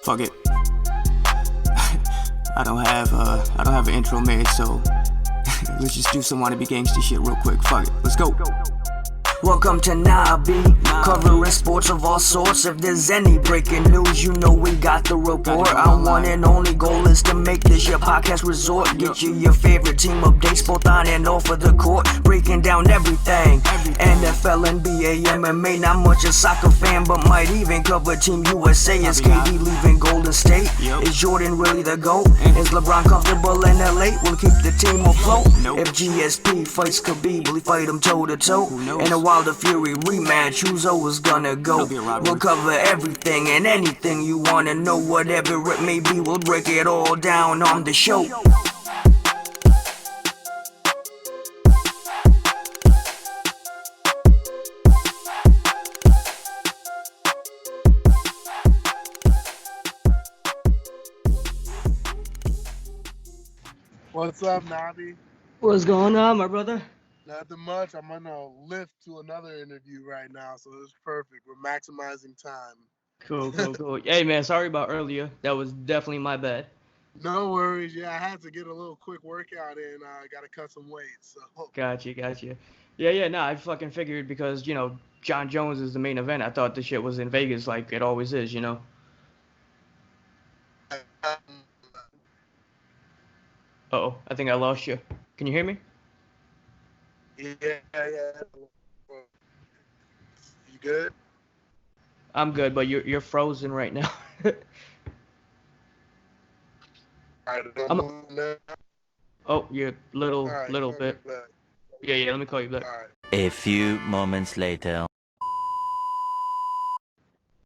Fuck it. I don't have an intro made, so let's just do some wannabe gangster shit real quick. Fuck it. Let's go. Welcome to Nahh B, covering sports of all sorts. If there's any breaking news, you know we got the report. Our one and only goal is to make this your podcast resort. Get you your favorite team updates, both on and off of the court. Breaking down everything, NFL, NBA, MMA. Not much a soccer fan, but might even cover Team USA. Is KD leaving Golden State? Is Jordan really the GOAT? Is LeBron comfortable in LA? We'll keep the team afloat. If GSP fights Khabib, will he fight him toe to toe? And a Wilder Fury rematch, who's always gonna go? We'll cover everything and anything you wanna know. Whatever it may be, we'll break it all down on the show. What's up, Nahh B? What's going on, my brother? Nothing much. I'm on a lift to another interview right now, so it's perfect. We're maximizing time. Cool. Hey, man, sorry about earlier. That was definitely my bad. No worries. Yeah, I had to get a little quick workout in. I got to cut some weight. So. Gotcha. Yeah, nah, I fucking figured because, John Jones is the main event. I thought the shit was in Vegas like it always is, Uh-oh, I think I lost you. Can you hear me? Yeah. You good? I'm good, but you're frozen right now. Oh, you're little bit. Yeah, let me call you back. Right. A few moments later.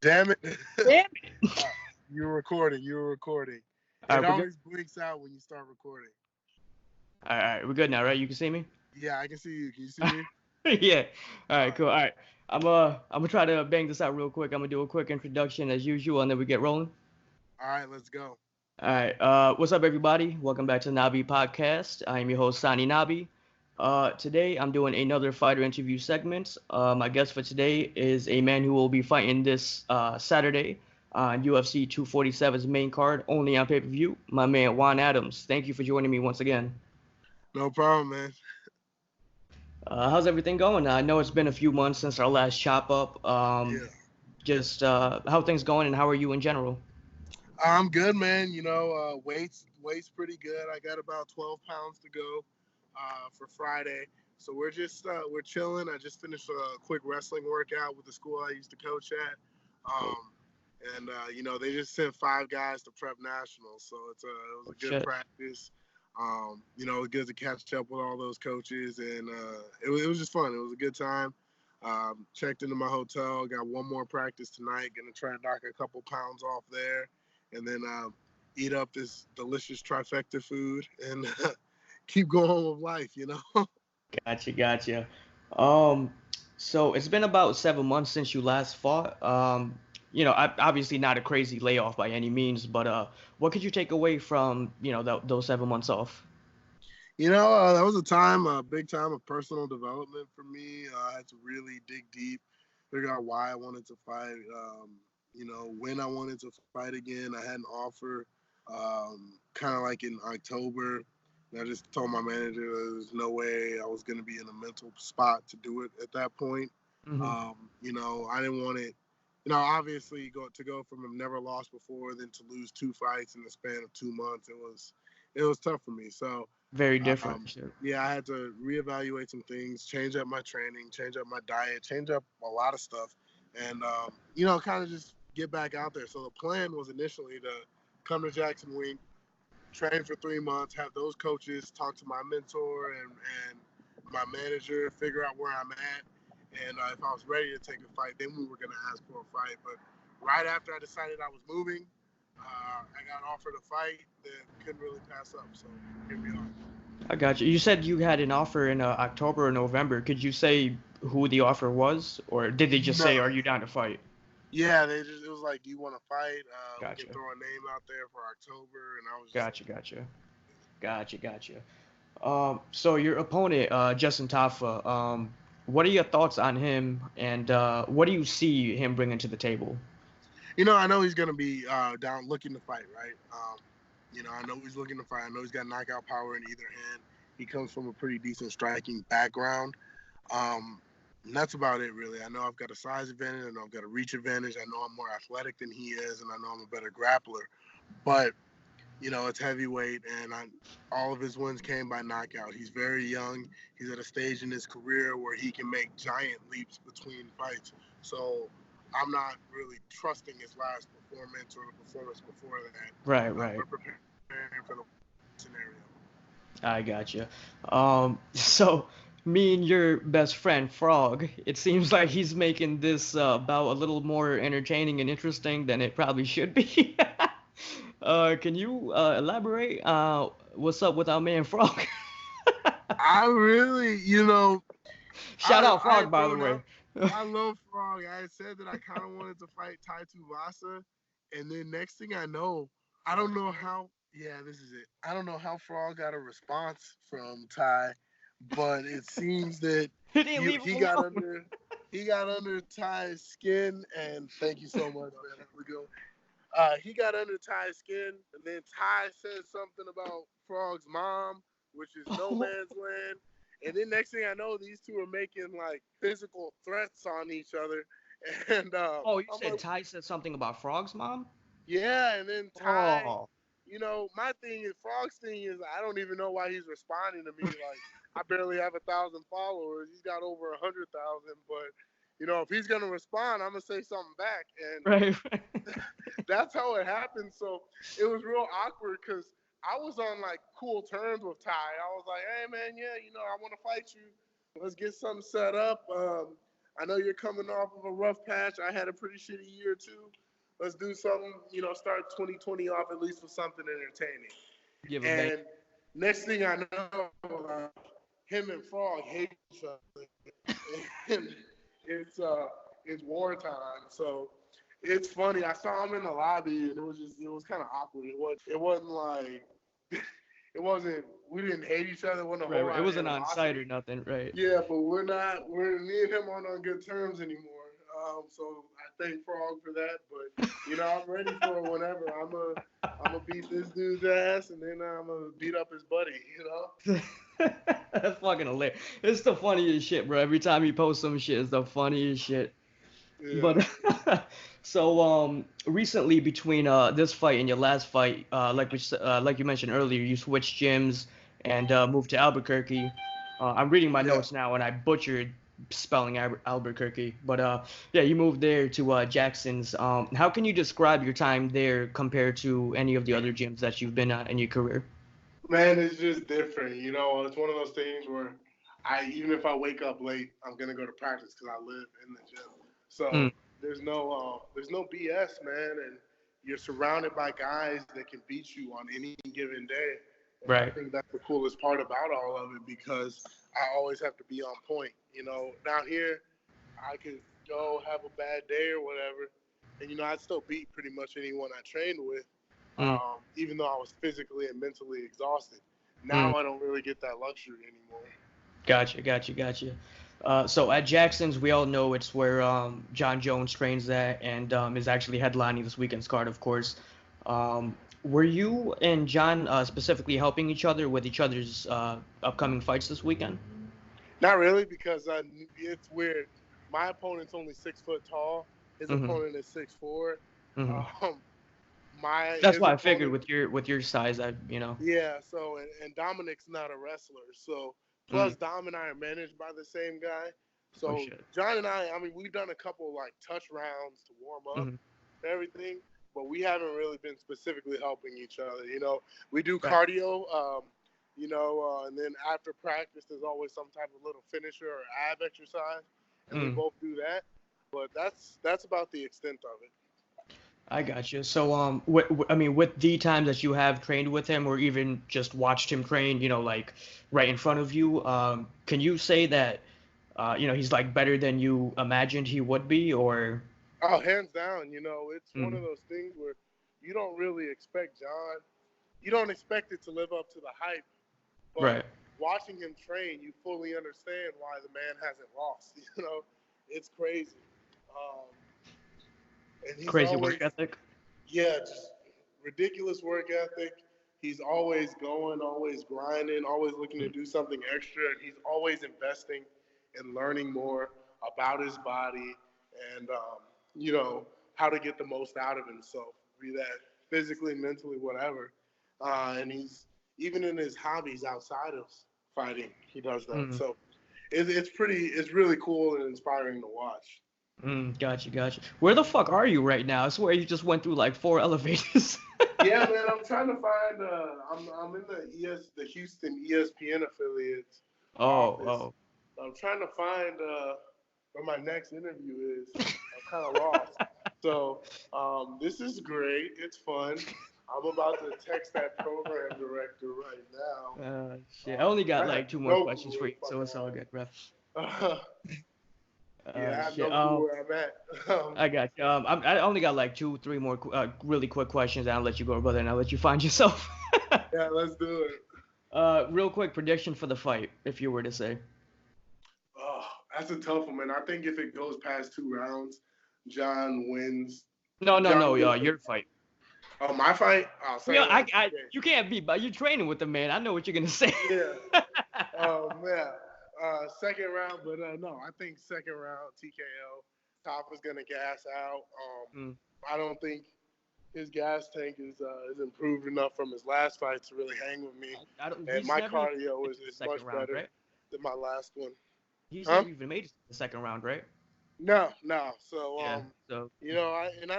Damn it. You were recording. It always blinks out when you start recording. All right, we're good now, right? You can see me? Yeah, I can see you. Can you see me? Yeah. All right, cool. All right. I'm gonna try to bang this out real quick. I'm gonna do a quick introduction as usual, and then we get rolling. All right, let's go. All right. What's up, everybody? Welcome back to the Nahh B podcast. I am your host, Nahh B. Today, I'm doing another fighter interview segment. My guest for today is a man who will be fighting this Saturday on UFC 247's main card, only on pay-per-view. My man, Juan Adams. Thank you for joining me once again. No problem, man. How's everything going? I know it's been a few months since our last chop up. Just how things going and how are you in general? I'm good, man. Weight's pretty good. I got about 12 pounds to go for Friday. So we're chilling. I just finished a quick wrestling workout with the school I used to coach at. They just sent 5 guys to prep nationals. So it was a good practice. It was good to catch up with all those coaches, and it was just fun. It was a good time. Checked into my hotel, got one more practice tonight. Gonna try to knock a couple pounds off there, and then eat up this delicious trifecta food and keep going with life. Gotcha. So it's been about 7 months since you last fought. Obviously not a crazy layoff by any means, but what could you take away from, those 7 months off? That was a big time of personal development for me. I had to really dig deep, figure out why I wanted to fight, when I wanted to fight again. I had an offer kind of like in October. And I just told my manager there's no way I was going to be in a mental spot to do it at that point. Mm-hmm. I didn't want it. Obviously to go from a never lost before, then to lose 2 fights in the span of 2 months, it was tough for me. So very different. Yeah, I had to reevaluate some things, change up my training, change up my diet, change up a lot of stuff, and kind of just get back out there. So the plan was initially to come to Jackson Wink, train for 3 months, have those coaches talk to my mentor and my manager, figure out where I'm at. And if I was ready to take a fight, then we were going to ask for a fight. But right after I decided I was moving, I got offered a fight that couldn't really pass up. So here we are. I got you. You said you had an offer in October or November. Could you say who the offer was? Or did they just say, are you down to fight? Yeah, it was like, do you want to fight? Gotcha. We can throw a name out there for October. And I was Gotcha. So your opponent, Justin Taffa, what are your thoughts on him, and what do you see him bringing to the table? I know he's gonna be down looking to fight, right? I know he's looking to fight. I know he's got knockout power in either hand. He comes from a pretty decent striking background. And that's about it, really. I know I've got a size advantage. I know I've got a reach advantage. I know I'm more athletic than he is, and I know I'm a better grappler. But, it's heavyweight, and all of his wins came by knockout. He's very young. He's at a stage in his career where he can make giant leaps between fights. So I'm not really trusting his last performance or the performance before that. Right. We're preparing for the scenario. I gotcha. So me and your best friend Frog, it seems like he's making this bout a little more entertaining and interesting than it probably should be. Can you elaborate? What's up with our man Frog? I really, Shout out Frog, by the way. I love Frog. I had said that I kind of wanted to fight Tai Tuivasa, and then next thing I know, I don't know how. Yeah, this is it. I don't know how Frog got a response from Tai, but it seems that he got under Tai's skin, and thank you so much, man. Here we go. He got under Ty's skin, and then Tai said something about Frog's mom, which is no man's land. And then next thing I know, these two are making like physical threats on each other. And you said Tai said something about Frog's mom? Yeah, and then Tai, Oh. my thing is Frog's thing is I don't even know why he's responding to me. Like I barely have 1,000 followers. He's got over 100,000, but if he's gonna respond, I'm gonna say something back. And Right. that's how it happened. So it was real awkward because I was on like cool terms with Tai. I was like, hey man, yeah, I want to fight you. Let's get something set up. I know you're coming off of a rough patch. I had a pretty shitty year too. Let's do something, start 2020 off at least with something entertaining. And next thing I know, him and Frog hate each other. And it's wartime. So it's funny. I saw him in the lobby, and it was kind of awkward. We didn't hate each other. It wasn't on site or nothing, right? Yeah, but me and him aren't on good terms anymore. So I thank Frog for that. But I'm ready for it whenever. I'm gonna beat this dude's ass, and then I'm gonna beat up his buddy. That's fucking hilarious. It's the funniest shit, bro. Every time he posts some shit, it's the funniest shit. Yeah. But so recently between this fight and your last fight, like you mentioned earlier, you switched gyms and moved to Albuquerque. I'm reading my notes now, and I butchered spelling Albuquerque, but you moved there to Jackson's. How can you describe your time there compared to any of the other gyms that you've been at in your career? Man, it's just different. It's one of those things where even if I wake up late, I'm gonna go to practice because I live in the gym. So there's no BS, man, and you're surrounded by guys that can beat you on any given day. And right. I think that's the coolest part about all of it because I always have to be on point. Down here, I could go have a bad day or whatever, and I'd still beat pretty much anyone I trained with, even though I was physically and mentally exhausted. Now I don't really get that luxury anymore. Gotcha. So at Jackson's, we all know it's where John Jones trains at and is actually headlining this weekend's card, of course. Were you and John specifically helping each other with each other's upcoming fights this weekend? Not really, because it's weird. My opponent's only 6 foot tall. His opponent is 6'4". That's why I figured with your size, Yeah. So and Dominic's not a wrestler. So plus Dom and I are managed by the same guy. So John and I mean, we've done a couple like touch rounds to warm up and everything, but we haven't really been specifically helping each other. We do cardio. And then after practice, there's always some type of little finisher or ab exercise, and we both do that. But that's about the extent of it. I got you. So, with the times that you have trained with him, or even just watched him train, like right in front of you, can you say that, he's like better than you imagined he would be, or? Oh, hands down. It's one of those things where you don't really expect John. You don't expect it to live up to the hype. But watching him train, you fully understand why the man hasn't lost. It's crazy. And he's Crazy always, work ethic. yeah, just ridiculous work ethic. He's always going, always grinding, always looking to do something extra. And he's always investing in learning more about his body and, how to get the most out of himself, be that physically, mentally, whatever. And he's, even in his hobbies outside of fighting, he does that. So it's really cool and inspiring to watch. Gotcha. Where the fuck are you right now? I swear you just went through like 4 elevators. Yeah, man, I'm trying to find. I'm in the Houston ESPN affiliates office. Oh. I'm trying to find where my next interview is. I'm kind of lost. So this is great. It's fun. I'm about to text that program director right now. Shit. I only got like 2 more questions for you, so it's all good, bro. Yeah, I know where I'm at. I got you. I only got like 2-3 more really quick questions, and I'll let you go, brother, and I'll let you find yourself. Yeah, let's do it. Real quick prediction for the fight, if you were to say. Oh, that's a tough one, man. I think if it goes past 2 rounds, John wins. No, your fight. Oh, my fight? Oh, sorry. Yeah, you can't be, but you're training with the man. I know what you're gonna say. Yeah. Man. Second round, but no, I think second round TKO. Taffa's gonna gas out. I don't think his gas tank is improved enough from his last fight to really hang with me. And my cardio is much better than my last one. He's never even made it to the second round, right? No. So I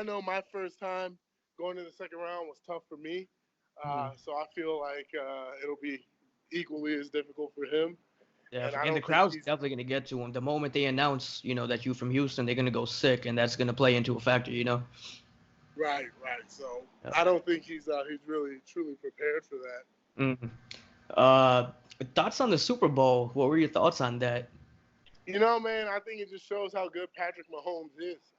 know my first time going to the second round was tough for me. So I feel like it'll be equally as difficult for him. Yeah, and the crowd's definitely going to get to him. The moment they announce, that you're from Houston, they're going to go sick, and that's going to play into a factor, Right. So I don't think he's really, truly prepared for that. Thoughts on the Super Bowl? What were your thoughts on that? Man, I think it just shows how good Patrick Mahomes is.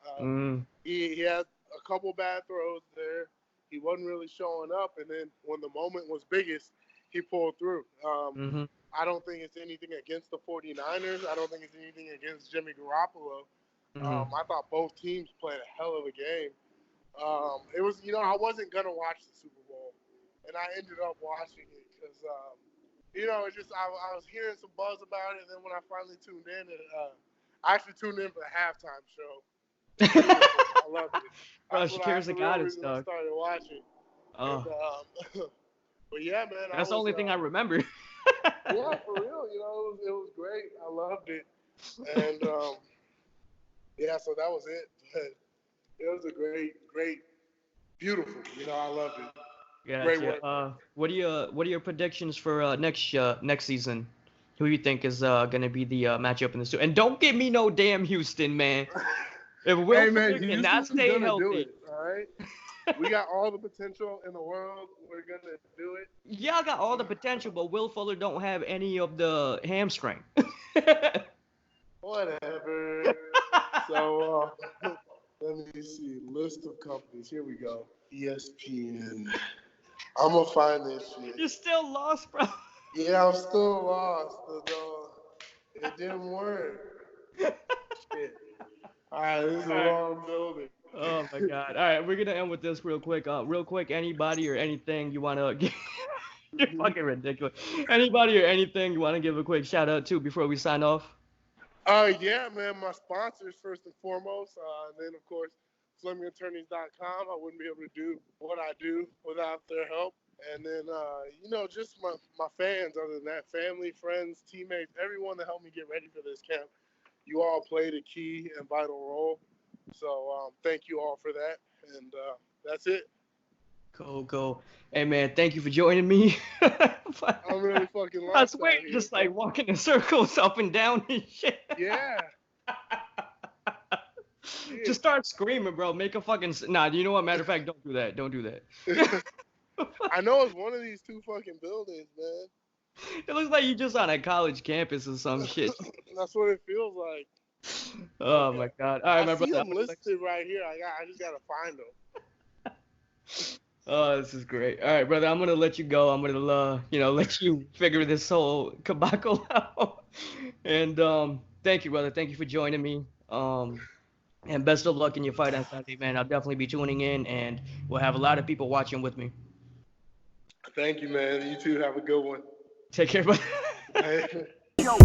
He had a couple bad throws there. He wasn't really showing up, and then when the moment was biggest, he pulled through. I don't think it's anything against the 49ers. I don't think it's anything against Jimmy Garoppolo. I thought both teams played a hell of a game. It was, I wasn't going to watch the Super Bowl, and I ended up watching it because, it's just I was hearing some buzz about it, and then when I finally tuned in, I actually tuned in for the halftime show. I loved it. Bro, Shakira's the goddess, dog. Started watching. And, but yeah, man. That's the only thing I remember. Yeah, for real. It was great. I loved it. And, so that was it. But it was a great, beautiful. I loved it. Yeah. Great work. What are your predictions for next season? Who do you think is gonna be the matchup in the Super? And don't give me no damn Houston, man. If Will cannot stay healthy, all right. We got all the potential in the world. We're gonna do it. Y'all got all the potential, but Will Fuller don't have any of the hamstring. Whatever. So let me see. List of companies. Here we go. ESPN. I'm gonna find this shit. You're still lost, bro. Yeah, I'm still lost. It didn't work. Shit. All right, this is the wrong building. Oh my God! All right, we're gonna end with this real quick. Anybody or anything you wanna give? You're fucking ridiculous. Anybody or anything you wanna give a quick shout out to before we sign off? Yeah, man. My sponsors first and foremost, and then of course, FlemingAttorneys.com. I wouldn't be able to do what I do without their help. And then, just my fans. Other than that, family, friends, teammates, everyone that helped me get ready for this camp. You all played a key and vital role. So thank you all for that, and that's it. Cool. Hey man, thank you for joining me. I'm really fucking lost. I swear, you're just like walking in circles up and down and shit. Yeah. Just start screaming, bro. Make a fucking you know what? Matter of fact, don't do that. Don't do that. I know it's one of these 2 fucking buildings, man. It looks like you're just on a college campus or some shit. That's what it feels like. Oh my God! All right, my brother. I see them listed right here. I just gotta find them. Oh, this is great. All right, brother. I'm gonna let you go. I'm gonna let you figure this whole cabacle out. And thank you, brother. Thank you for joining me. And best of luck in your fight on Saturday, man. I'll definitely be tuning in, and we'll have a lot of people watching with me. Thank you, man. You too. Have a good one. Take care, bud. Hey. Yo.